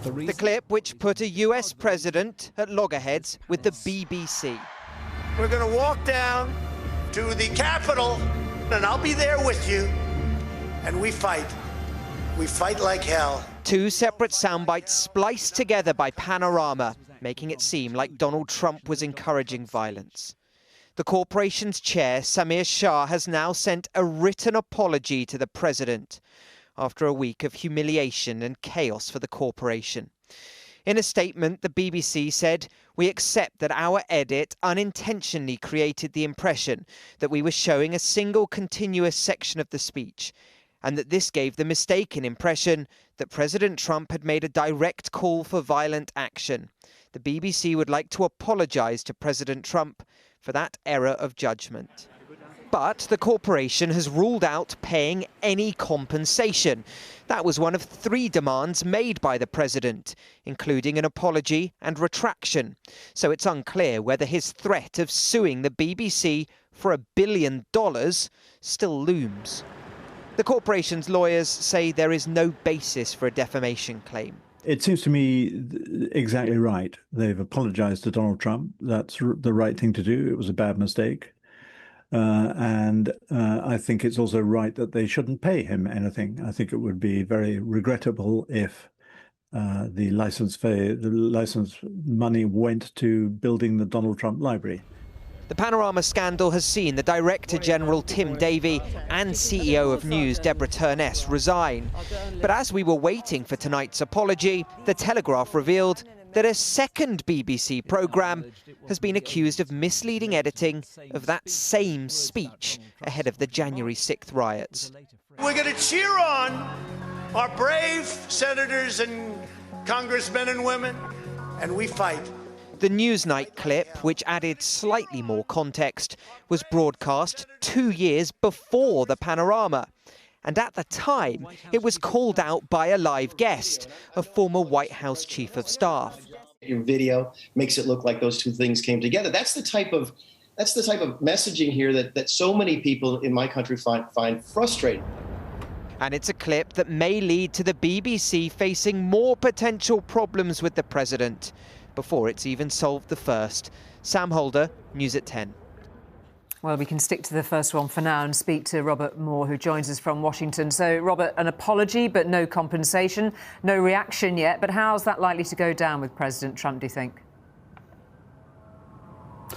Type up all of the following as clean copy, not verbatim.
The clip which put a US president at loggerheads with the BBC. We're going to walk down to the Capitol, and I'll be there with you, and we fight. We fight like hell. Two separate soundbites spliced together by Panorama, making it seem like Donald Trump was encouraging violence. The corporation's chair, Samir Shah, has now sent a written apology to the president after a week of humiliation and chaos for the corporation. In a statement, the BBC said, "We accept that our edit unintentionally created the impression that we were showing a single continuous section of the speech, and that this gave the mistaken impression that President Trump had made a direct call for violent action. The BBC would like to apologise to President Trump for that error of judgment." But the corporation has ruled out paying any compensation. That was one of 3 demands made by the president, including an apology and retraction. So it's unclear whether his threat of suing the BBC for $1 billion still looms. The corporation's lawyers say there is no basis for a defamation claim. It seems to me exactly right. They've apologized to Donald Trump. That's the right thing to do. It was a bad mistake. And I think it's also right that they shouldn't pay him anything. I think it would be very regrettable if the license money went to building the Donald Trump library. The Panorama scandal has seen the Director General Tim Davie and CEO of News Deborah Turness resign. But as we were waiting for tonight's apology, The Telegraph revealed that a second BBC programme has been accused of misleading editing of that same speech ahead of the January 6th riots. We're going to cheer on our brave senators and congressmen and women, and we fight. The Newsnight clip, which added slightly more context, was broadcast 2 years before the Panorama. And at the time, it was called out by a live guest, a former White House chief of staff. Your video makes it look like those two things came together. That's the type of messaging here that so many people in my country find frustrating. And it's a clip that may lead to the BBC facing more potential problems with the president before it's even solved the first. Sam Holder, News at 10. Well, we can stick to the first one for now and speak to Robert Moore, who joins us from Washington. So, Robert, an apology but no compensation, no reaction yet. But how's that likely to go down with President Trump, do you think?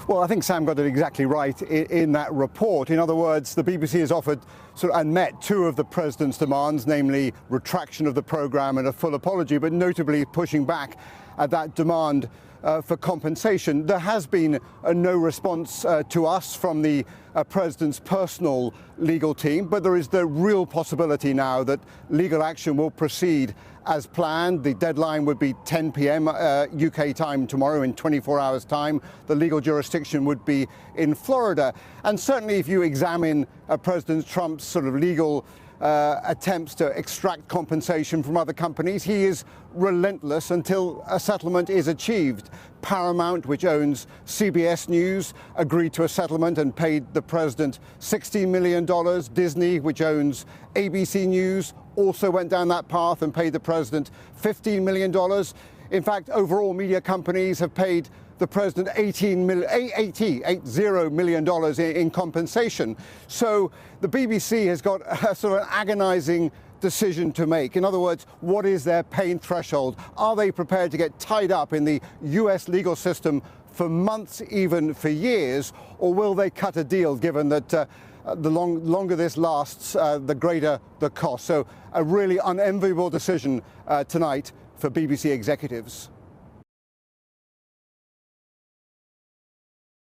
Well, I think Sam got it exactly right in that report. In other words, the BBC has offered and met 2 of the president's demands, namely retraction of the programme and a full apology, but notably pushing back at that demand for compensation. There has been no response to us from the president's personal legal team, but there is the real possibility now that legal action will proceed as planned. The deadline would be 10 p.m. UK time tomorrow, in 24 hours' time. The legal jurisdiction would be in Florida. And certainly if you examine President Trump's legal attempts to extract compensation from other companies, he is relentless until a settlement is achieved. Paramount, which owns CBS News, agreed to a settlement and paid the president $16 million. Disney, which owns ABC News, also went down that path and paid the president $15 million. In fact, overall media companies have paid the president $80 million in compensation. So the BBC has got an agonizing decision to make. In other words, what is their pain threshold? Are they prepared to get tied up in the US legal system for months, even for years, or will they cut a deal, given that the longer this lasts, the greater the cost? So a really unenviable decision tonight for BBC executives.